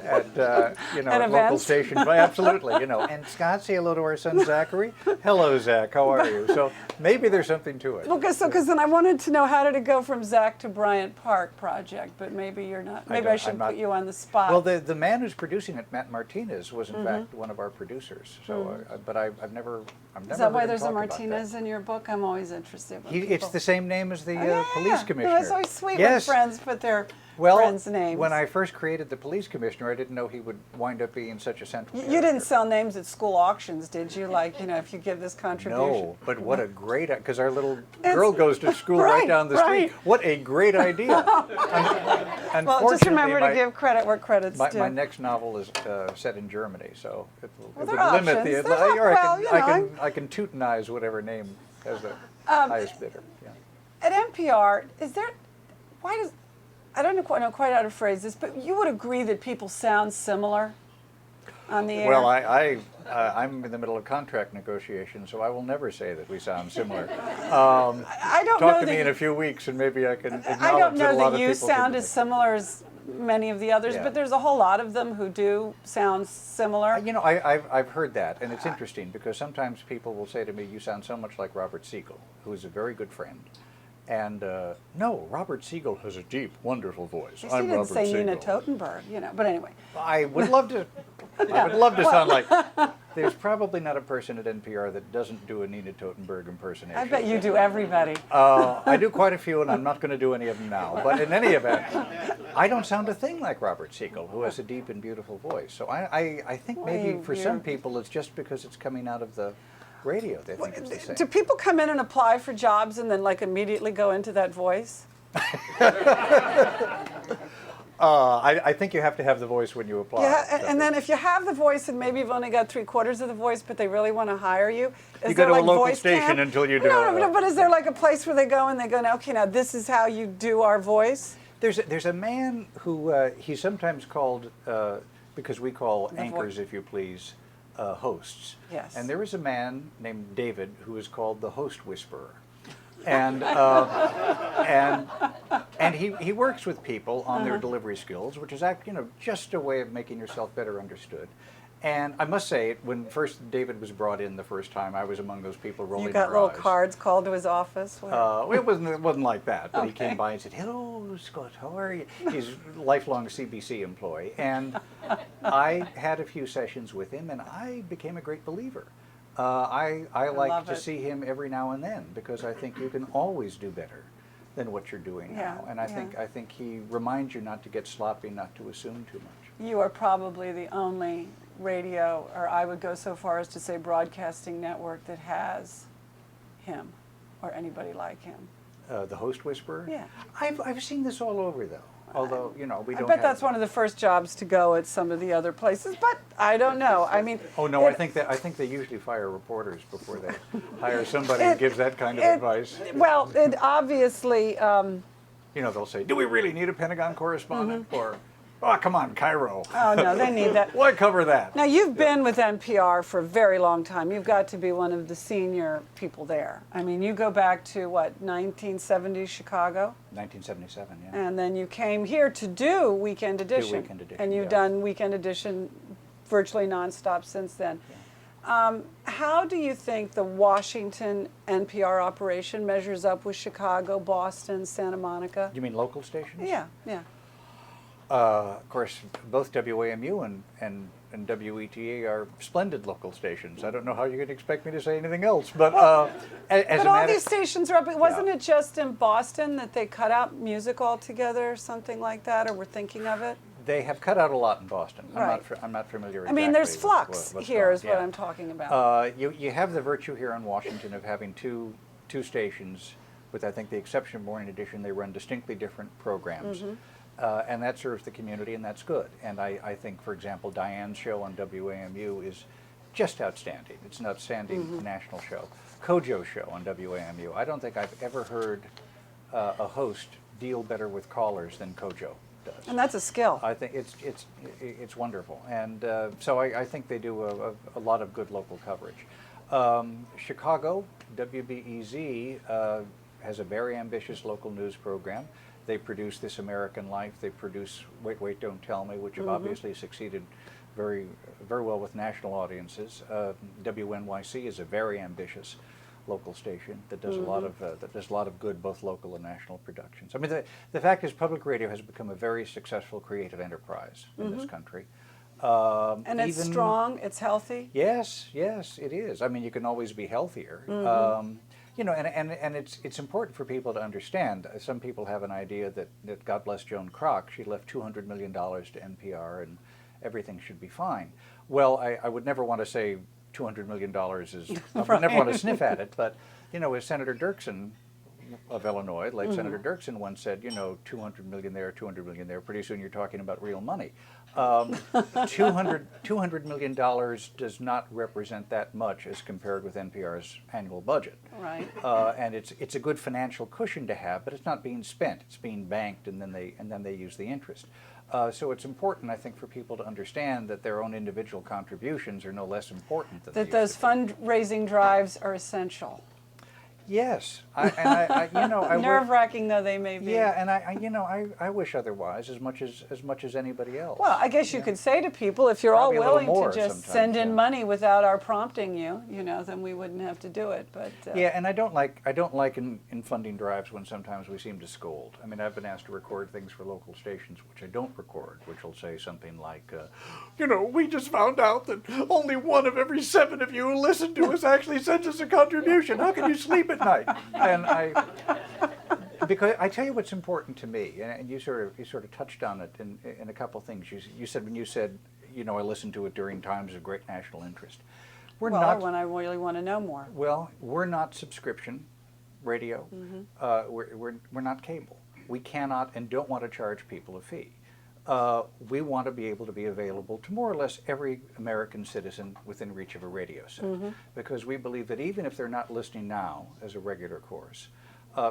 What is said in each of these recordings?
at At at local events? stations. Absolutely, And Scott, say hello to our son Zachary. Hello, Zach. How are you? So maybe there's something to it. Because then I wanted to know, how did it go from Zach to Bryant Park Project? But maybe you're not. Maybe I shouldn't put you on the spot. Well, the man who's producing it, Matt Martinez, was in fact one of our producers. So, but I've never. Is that why heard him there's a talk about Martinez that. in your book? I'm always interested. It's the same name as the Yeah, police commissioner. It's always sweet when friends put their friends' names. When I first created the police commissioner, I didn't know he would wind up being such a central You didn't sell names at school auctions, did you? Like, if you give this contribution. No, but what a great, because our little girl goes to school right down the street. Right. What a great idea. Well, just remember to give credit where credit's due. My next novel is set in Germany, so it would there are limit the. options. Or I can Teutonize whatever name has the highest bidder. Yeah. At NPR, I don't know quite how to phrase this, but you would agree that people sound similar on the air? Well, I'm in the middle of contract negotiations, so I will never say that we sound similar. I don't know Talk to me in a few weeks, and maybe I can acknowledge I don't that a know lot that of you people sound think as similar as many of the others, but there's a whole lot of them who do sound similar. I've heard that, and it's interesting because sometimes people will say to me, "You sound so much like Robert Siegel, who is a very good friend." And no, Robert Siegel has a deep, wonderful voice. He didn't say Nina Totenberg, But anyway, I would love to. I would love to sound like. There's probably not a person at NPR that doesn't do a Nina Totenberg impersonation. I bet you do everybody. I do quite a few, and I'm not going to do any of them now. But in any event, I don't sound a thing like Robert Siegel, who has a deep and beautiful voice. So I think maybe for some people it's just because it's coming out of the radio. They think it's the same. Do people come in and apply for jobs and then immediately go into that voice? I think you have to have the voice when you apply. Yeah, and then if you have the voice and maybe you've only got 3/4 of the voice, but they really want to hire you, you go to a local station until you do. No, but is there a place where they go and they go, okay, now this is how you do our voice? There's a man who he's sometimes called because we call anchors, if you please, hosts. Yes. And there is a man named David who is called the host whisperer. And and he works with people on their delivery skills, which is just a way of making yourself better understood. And I must say, when first David was brought in the first time, I was among those people rolling their eyes. You got little cards called to his office? It wasn't like that, but he came by and said, "Hello, Scott, how are you?" He's a lifelong CBC employee. And I had a few sessions with him, and I became a great believer. I like to see him every now and then because I think you can always do better than what you're doing now. And I think he reminds you not to get sloppy, not to assume too much. You are probably the only radio, or I would go so far as to say broadcasting network, that has him or anybody like him. The host whisperer? Yeah. I've seen this all over though. Although, we don't. I bet that's one of the first jobs to go at some of the other places, but I don't know. I mean. Oh no, I think they usually fire reporters before they hire somebody who gives that kind of advice. Well, it obviously. They'll say, "Do we really need a Pentagon correspondent?" Or, "Oh, come on, Cairo." Oh no, they need that. Why cover that? Now you've been with NPR for a very long time. You've got to be one of the senior people there. I mean, you go back to what, 1970 Chicago? 1977, yeah. And then you came here to do Weekend Edition. Weekend Edition, and you've done Weekend Edition virtually nonstop since then. Yeah. How do you think the Washington NPR operation measures up with Chicago, Boston, Santa Monica? You mean local stations? Yeah, yeah. Of course, both WAMU and WETA are splendid local stations. I don't know how you can expect me to say anything else, but but all these stations are up. Wasn't it just in Boston that they cut out music altogether, or something like that, or were thinking of it? They have cut out a lot in Boston. Right. I'm not familiar. I mean, there's flux what's here, is what yeah. I'm talking about. You have the virtue here in Washington of having two stations, with I think the exception of Morning Edition, they run distinctly different programs. And that serves the community, and that's good. And I think, for example, Diane's show on WAMU is just outstanding. It's an outstanding national show. Kojo's show on WAMU. I don't think I've ever heard a host deal better with callers than Kojo does. And that's a skill. I think it's wonderful. And so I think they do a lot of good local coverage. Chicago, WBEZ, has a very ambitious local news program. They produce This American Life. They produce Wait, Wait, Don't Tell Me, which have obviously succeeded very, very well with national audiences. WNYC is a very ambitious local station that does a lot of good, both local and national productions. I mean, the fact is, public radio has become a very successful creative enterprise in this country. And it's strong, it's healthy? Yes, yes, it is. I mean, you can always be healthier. You know, and it's important for people to understand. Some people have an idea that God bless Joan Kroc, she left $200 million to NPR and everything should be fine. Well, I would never want to say $200 million is, I would never want to sniff at it, but, you know, as Senator Dirksen of Illinois, late Senator Dirksen once said, you know, 200 million there, 200 million there, pretty soon you're talking about real money. $200 million does not represent that much as compared with NPR's annual budget. Right. And it's a good financial cushion to have, but it's not being spent. It's being banked, and then they use the interest. So it's important, I think, for people to understand that their own individual contributions are no less important than that those fundraising drives are essential. Yes, you know, nerve-wracking though they may be. Yeah, and you know, I wish otherwise as much as anybody else. Well, I guess you could say to people, if you're Probably all willing to just sometimes, send in money without our prompting you, you know, then we wouldn't have to do it. But yeah, and I don't like in funding drives when sometimes we seem to scold. I mean, I've been asked to record things for local stations which I don't record, which will say something like, you know, we just found out that only 1 of every 7 of you who listen to us actually sends us a contribution. How can you sleep at night? And because I tell you what's important to me, and you sort of touched on it in a couple of things. You said, when you said, you know, I listen to it during times of great national interest. We're not, when I really want to know more. Well, we're not subscription radio. We're not cable. We cannot and don't want to charge people a fee. We want to be able to be available to more or less every American citizen within reach of a radio set, because we believe that even if they're not listening now as a regular course,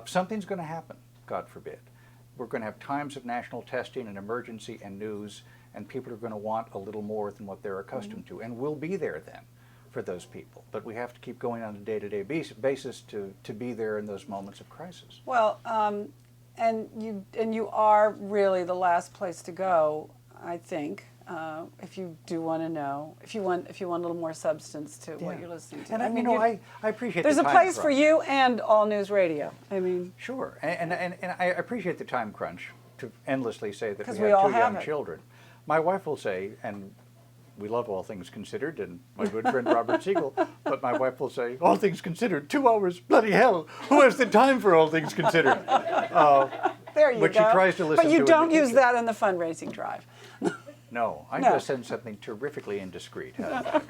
something's going to happen, God forbid. We're going to have times of national testing and emergency and news, and people are going to want a little more than what they're accustomed to, and we'll be there then for those people. But we have to keep going on a day-to-day basis to be there in those moments of crisis. Well, and you are really the last place to go, I think, if you do want to know, if you want a little more substance to what you're listening to. And I mean, I appreciate there's the a time place for crunch. you and All News Radio. I mean, Sure, and I appreciate the time crunch to endlessly say that 'Cause we we have all 2 have young it. children. My wife will say, and we love All Things Considered, and my good friend Robert Siegel, but my wife will say, All Things Considered, 2 hours, bloody hell, who has the time for All Things Considered? there you But go. she tries to listen but you to it don't in the use kitchen. that in the fundraising drive. No, I No. just send something terrifically indiscreet. How's that?